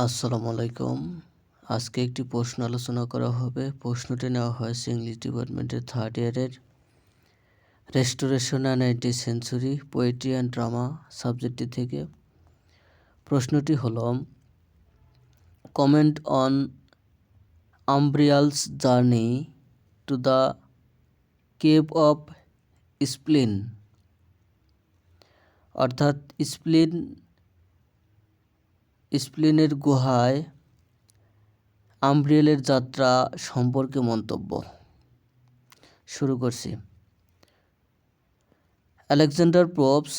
আসসালামু আলাইকুম। আজকে একটি প্রশ্ন আলোচনা করা হবে। প্রশ্নটি নেওয়া হয়েছে ইংলিশ ডিপার্টমেন্টের থার্ড ইয়ারের restoration and 19th century poetry and drama সাবজেক্টটি থেকে। প্রশ্নটি হলো, comment on Umbriel's journey to the cave of spleen, অর্থাৎ স্প্লিনের গুহায় আমব্রিয়েলের যাত্রা সম্পর্কে মন্তব্য। শুরু করছি। Alexander Pope's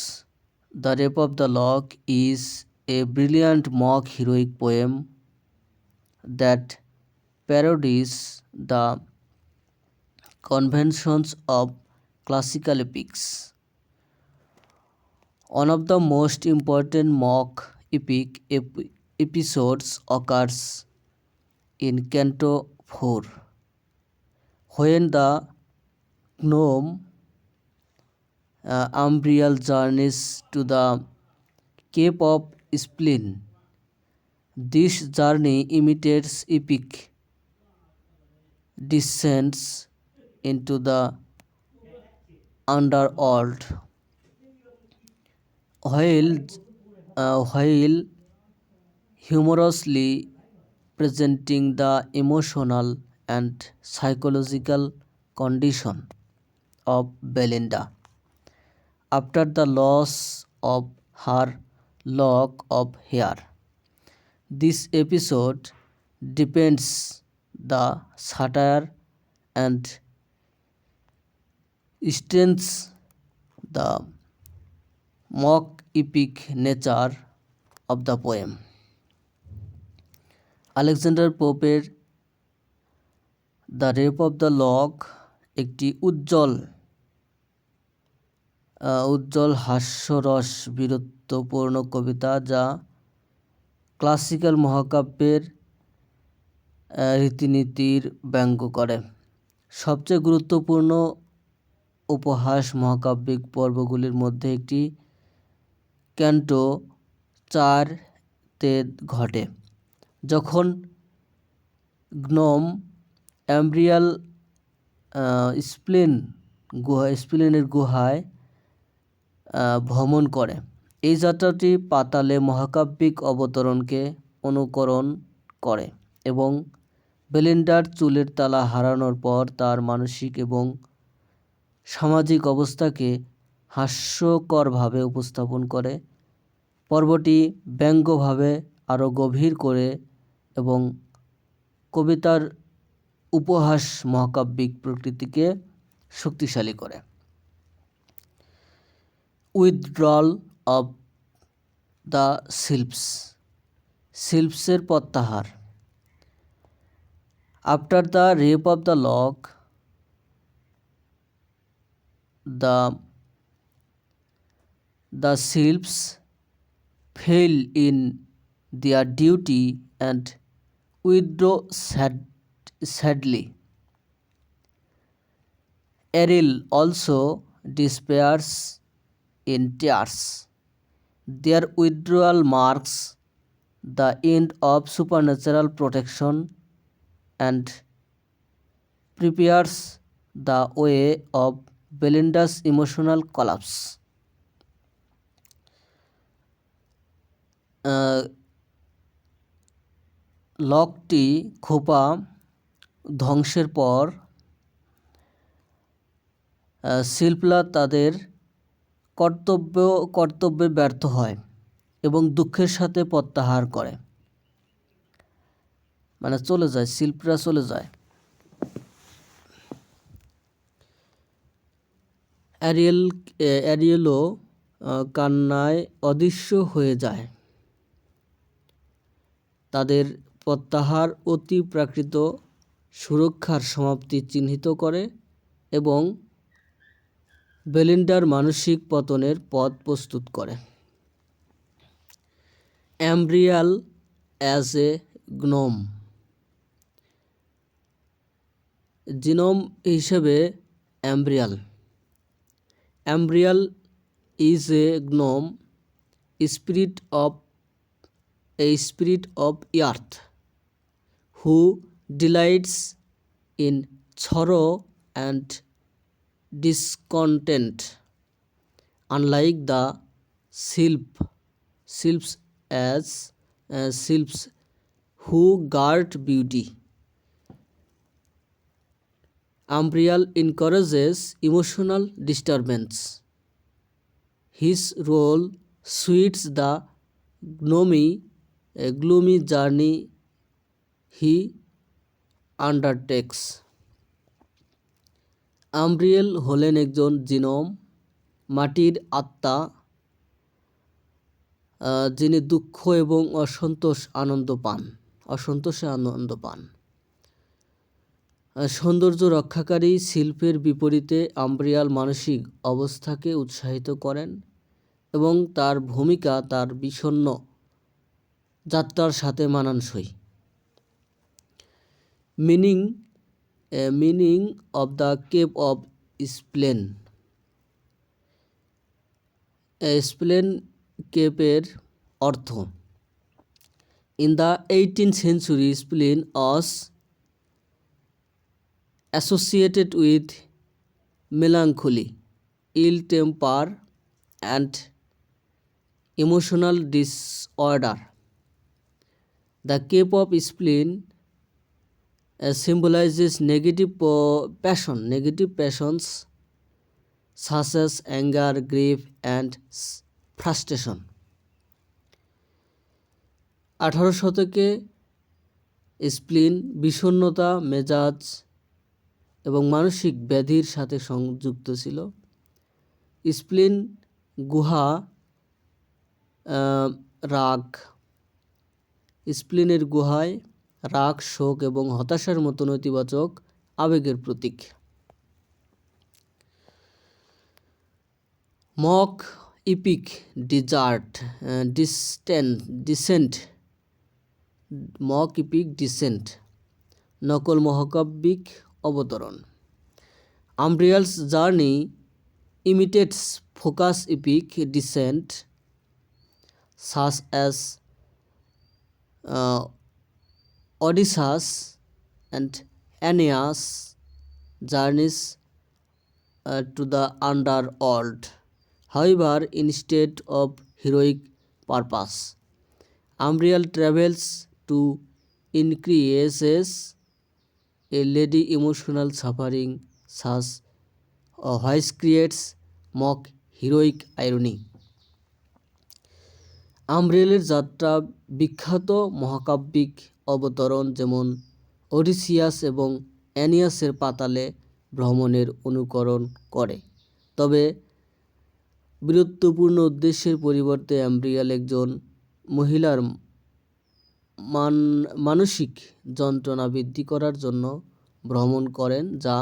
The Rape of the Lock is a brilliant mock heroic poem that parodies the conventions of classical epics. One of the most important mock epic episodes occurs in Canto 4, when the gnome Umbriel journeys to the Cape of Spleen. This journey imitates epic descents into the underworld, while humorously presenting the emotional and psychological condition of Belinda after the loss of her lock of hair. This episode deepens the satire and strengthens the mock epic nature of the poem. Alexander পোপের the rape of the lock একটি উজ্জ্বল হাস্যরস বীরত্বপূর্ণ কবিতা, যা classical মহাকাব্যের রীতিনীতির ব্যঙ্গ করে। সবচেয়ে গুরুত্বপূর্ণ উপহাস মহাকাব্যিক পর্বগুলির মধ্যে একটি ক্যান্টো 4-তে ঘটে, যখন গ্নোম অ্যাম্ব্রিয়াল স্প্লিনের গুহায় ভ্রমণ করে। এই যাত্রাটি পাতালে মহাকাব্যিক অবতরণকে অনুকরণ করে এবং বেলিন্ডার চুলের তালা হারানোর পর তার মানসিক এবং সামাজিক অবস্থাকে হাস্যকরভাবে উপস্থাপন করে। পর্বটি ব্যঙ্গভাবে আরও গভীর করে এবং কবিতার উপহাস মহাকাব্যিক প্রকৃতিকে শক্তিশালী করে। উইথড্রল অব দ্য শিল্পসের প্রত্যাহার। After the rape of the lock, the Silps fail in their duty and withdraw sadly. Ariel also despairs in tears. Their withdrawal marks the end of supernatural protection and prepares the way of Belinda's emotional collapse. লকটি খোপা ধ্বংসের পর শিল্পরা তাদের কর্তব্যে ব্যর্থ হয় এবং দুঃখের সাথে প্রত্যাহার করে, মানে চলে যায়, শিল্পরা চলে যায়। অ্যারিয়েলও কান্নায় অদৃশ্য হয়ে যায়। তাদের প্রত্যাহার অতি প্রাকৃত সুরক্ষার সমাপ্তি চিহ্নিত করে এবং বেলিন্ডার মানসিক পতনের পথ প্রস্তুত করে। Umbriel as a gnome. Gnome হিসেবে Umbriel is a gnome, spirit of a spirit of earth who delights in sorrow and discontent, unlike the sylphs as sylphs who guard beauty. Umbriel encourages emotional disturbance. His role suits the gloomy journey he undertakes. আমব্রিয়েল হলেন একজন genome, মাটির আত্মা, যিনি দুঃখ এবং অসন্তোষে আনন্দ পান। সৌন্দর্য রক্ষাকারী শিল্পের বিপরীতে আমব্রিয়াল মানসিক অবস্থাকে উৎসাহিত করেন এবং তার ভূমিকা তার বিষণ্ণ যাত্রার সাথে মানানসই। Meaning of the cave of spleen. Spleen কেপের অর্থ। In the 18th century, spleen was associated with melancholy, ill temper, and emotional disorder. The cape of spleen symbolizes negative passions such as anger, grief, and frustration. 18 শতকে স্প্লিন বিষণ্ণতা, মেজাজ এবং মানসিক ব্যাধির সাথে সংযুক্ত ছিল। স্প্লিন গুহা রাগ। স্প্লিনের গুহায় রাগ, শোক এবং হতাশার মতো নেতিবাচক আবেগের প্রতীক। মক ইপিক ডিসেন্ট, নকল মহাকাব্যিক অবতরণ। আমব্রিয়ালস journey imitates focus epic descent such as Odysseus and Aeneas' journeys to the underworld. However, instead of heroic purpose, Umbriel travels to increases a lady emotional suffering such which creates mock heroic irony. আমব্রিয়েলের যাত্রা বিখ্যাত মহাকাব্যিক অবতরণ যেমন Odysseus এবং অ্যানিয়াসের পাতালে ভ্রমণের অনুকরণ করে, তবে বীরত্বপূর্ণ উদ্দেশ্যের পরিবর্তে আমব্রিয়েল একজন মহিলার মানসিক যন্ত্রণা বৃদ্ধি করার জন্য ভ্রমণ করেন, যা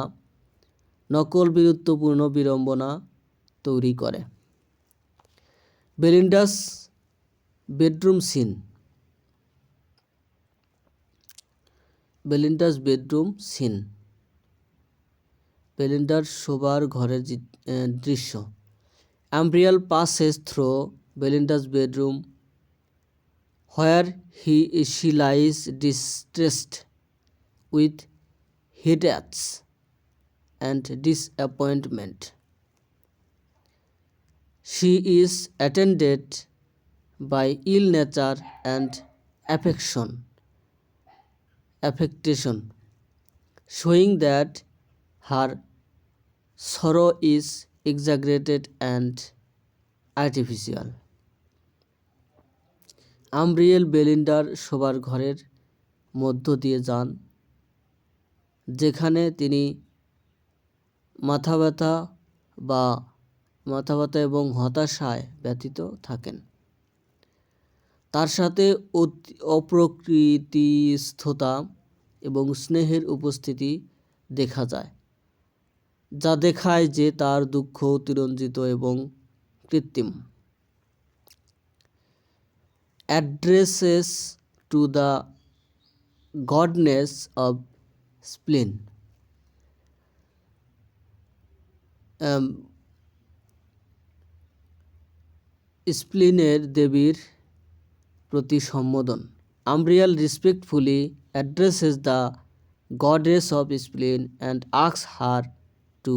নকল বীরত্বপূর্ণ বিড়ম্বনা তৈরি করে। বেলিন্ডাস বেডরুম সিন। বেলিন্ডার শোবার ঘরের দৃশ্য। আমব্রিয়েল passes through Belinda's bedroom where she lies distressed with headaches and disappointment. She is attended by ill nature and affectation, showing that her sorrow is exaggerated and artificial. আমব্রিয়েল বেলিন্ডার শোবার ঘরের মধ্য দিয়ে যান, যেখানে তিনি মাথা ব্যথা এবং হতাশায় ব্যথিত থাকেন। তার সাথে অপ্রকৃতিস্থতা এবং স্নেহের উপস্থিতি দেখা যায়, যা দেখায় যে তার দুঃখ অতিরঞ্জিত এবং কৃত্রিম। Addresses to the goddess of spleen. স্প্লিনের দেবীর প্রতি সম্বোধন। Umbriel respectfully addresses the goddess of spleen and asks her to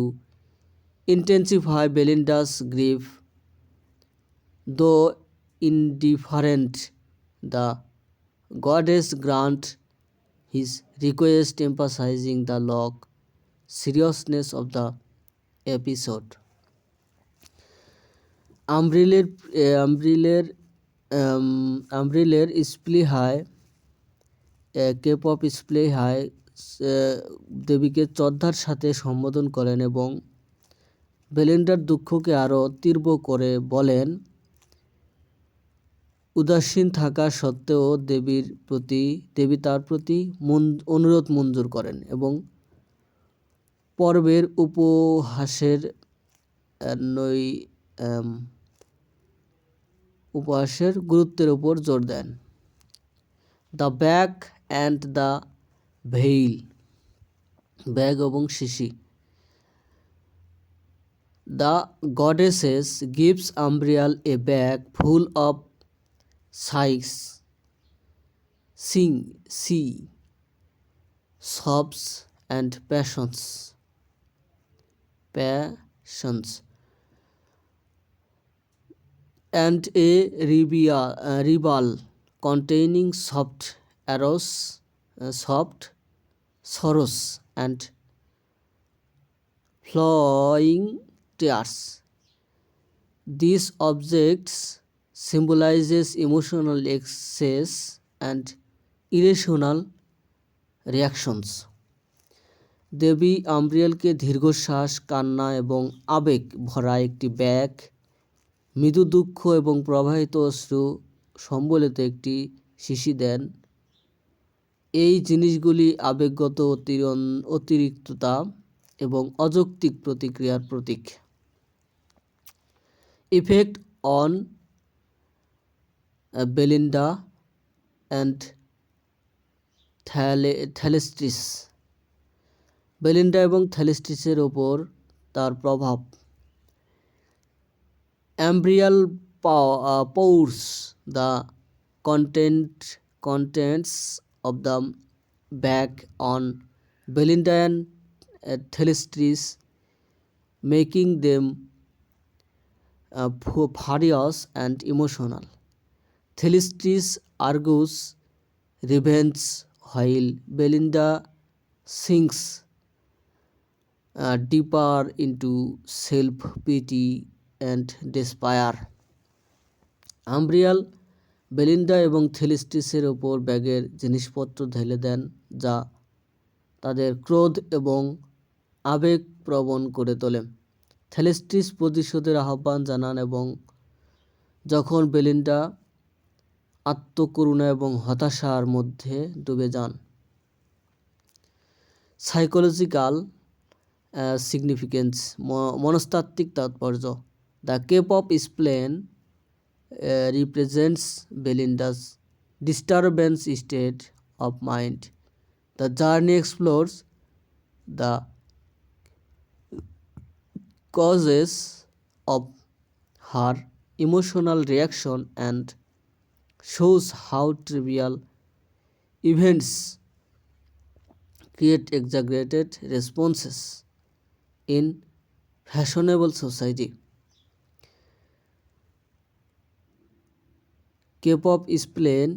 intensify Belinda's grief. Though indifferent, the goddess grants his request, emphasizing the seriousness of the episode. আম্ব্রিলের স্প্লিহায় cave of spleen দেবীকে শ্রদ্ধার সাথে সম্বোধন করেন এবং বেলিন্ডার দুঃখকে আরও তীব্র করে বলেন। উদাসীন থাকা সত্ত্বেও দেবী তার প্রতি অনুরোধ মঞ্জুর করেন এবং পর্বের উপহাসের গুরুত্বের উপর জোর দেন। The bag and the vial, bag এবং শিশি। The goddesses gives Umbriel a bag full of sighs, sea, sobs, and passions, and a rebel containing soft sorrows and flowing tears. These objects symbolizes emotional excess and irrational reactions. দেবী আম্ব্রিয়েলকে দীর্ঘশ্বাস, কান্না এবং আবেগ ভরা একটি bag, মৃদু দুঃখ এবং প্রবাহিত অশ্রু সম্বলিত একটি শিশি দেন। এই জিনিসগুলি আবেগগত অতিরিক্ততা এবং অযৌক্তিক প্রতিক্রিয়ার প্রতীক। Effect on Belinda and Thalestris, Belinda এবং থ্যালেস্ট্রিসের ওপর তার প্রভাব। Umbriel pours the contents of the bag on Belinda and Thalestris, making them furious and emotional. Thalestris argues revenge while Belinda sinks deeper into self-pity and despair. Umbriel Belinda এবং থ্যালেস্ট্রিসের ওপর ব্যাগের জিনিসপত্র ঢেলে দেন, যা তাদের ক্রোধ এবং আবেগ প্রবণ করে তোলে। থ্যালেস্ট্রিস প্রতিশোধের আহ্বান জানান এবং যখন বেলিন্ডা আত্মকরুণা এবং হতাশার মধ্যে ডুবে যান। সাইকোলজিক্যাল সিগনিফিকেন্স, মনস্তাত্ত্বিক তাৎপর্য। The cave of spleen represents Belinda's disturbed state of mind. The journey explores the causes of her emotional reaction and shows how trivial events create exaggerated responses in fashionable society. Cave of spleen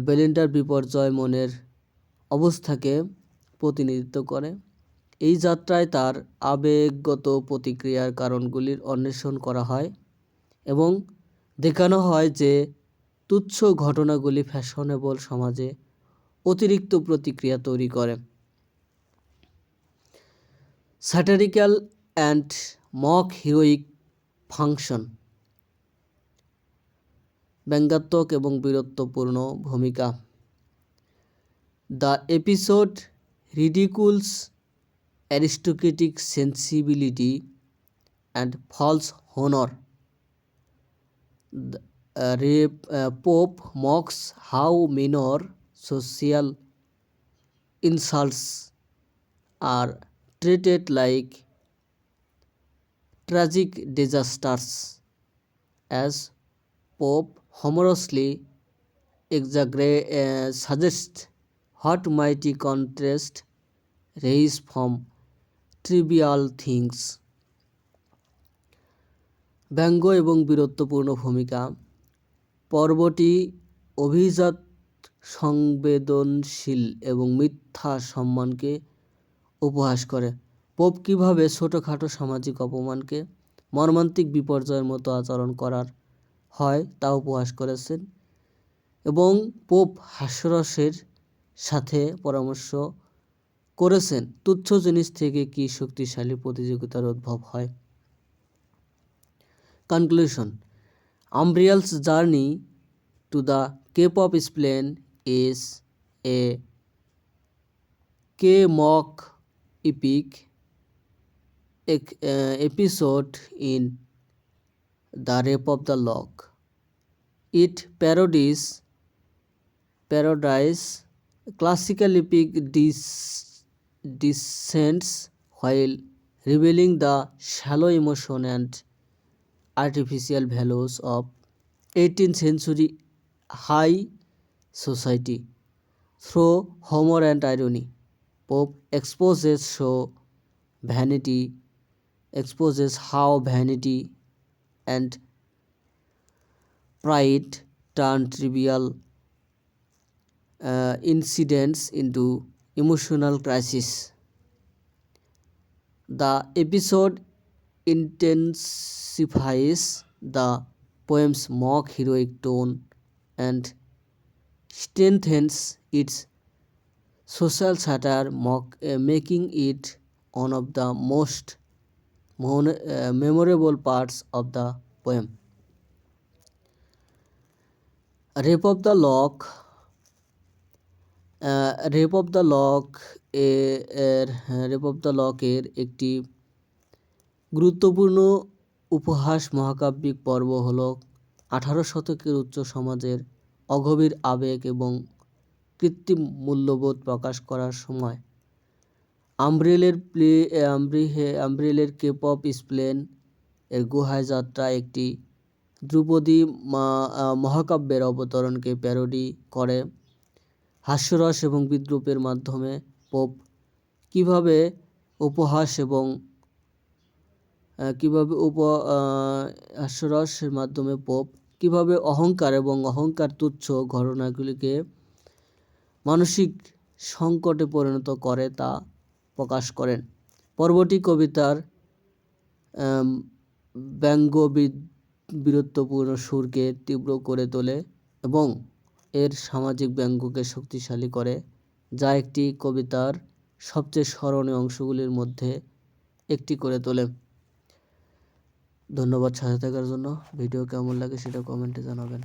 বেলিন্ডার বিপর্যয় মনের অবস্থাকে প্রতিনিধিত্ব করে। এই যাত্রায় তার আবেগগত প্রতিক্রিয়ার কারণগুলির অন্বেষণ করা হয় এবং দেখানো হয় যে তুচ্ছ ঘটনাগুলি ফ্যাশনেবল সমাজে অতিরিক্ত প্রতিক্রিয়া তৈরি করে। Satirical and mock heroic function, ব্যঙ্গাত্মক এবং বীরত্বপূর্ণ ভূমিকা। The episode ridicules aristocratic sensibility and false honor. Pope mocks how minor social insults are treated like tragic disasters as Pope humorously suggests what mighty contrast rise from trivial things. ব্যঙ্গ এবং বীরত্বপূর্ণ ভূমিকা। পর্বটি অভিজাত, সংবেদনশীল এবং মিথ্যা সম্মানকে উপহাস করে। পোপ কীভাবে ছোটোখাটো সামাজিক অপমানকে মর্মান্তিক বিপর্যয়ের মতো আচরণ করার হয় তা উপহাস করেছেন, এবং পোপ হাস্যরসের সাথে পরামর্শ করেছেন তুচ্ছ জিনিস থেকে কি শক্তিশালী প্রতিযোগিতার উদ্ভব হয়। Conclusion. Umbriel's journey to the Cape of Spillane is a mock epic episode in The Rape of the Lock. It parodies classical epic descents while revealing the shallow emotion and artificial values of 18th century high society. Through humor and irony, Pope exposes how vanity and pride turn trivial incidents into emotional crises. The episode intensifies the poem's mock heroic tone and strengthens its social satire, making it one of the most memorable parts of the poem. Rape of the Lock. Rape of the lock এর একটি গুরুত্বপূর্ণ উপহাস মহাকাব্যিক পর্ব হল 18 শতকের উচ্চ সমাজের অগভীর আবেগ এবং কৃত্রিম মূল্যবোধ প্রকাশ করার সময় আম্ব্রিয়েলের কেপ অফ স্প্লেন এর গুহায় যাত্রা একটি ধ্রুপদী মহাকাব্যের অবতরণকে প্যারোডি করে। হাস্যরস এবং বিদ্রূপের মাধ্যমে পোপ কীভাবে অহংকার এবং অহংকার তুচ্ছ ঘটনাগুলিকে মানসিক সংকটে পরিণত করে তা প্রকাশ করেন। পর্বটি কবিতার ব্যঙ্গ বীরত্বপূর্ণ সুরকে তীব্র করে তোলে এবং এর সামাজিক ব্যঙ্গকে শক্তিশালী করে, যা একটি কবিতার সবচেয়ে স্মরণীয় অংশগুলির মধ্যে একটি করে তোলে। ধন্যবাদ সাথে থাকার জন্য। ভিডিও কেমন লাগে সেটা কমেন্টে জানাবেন।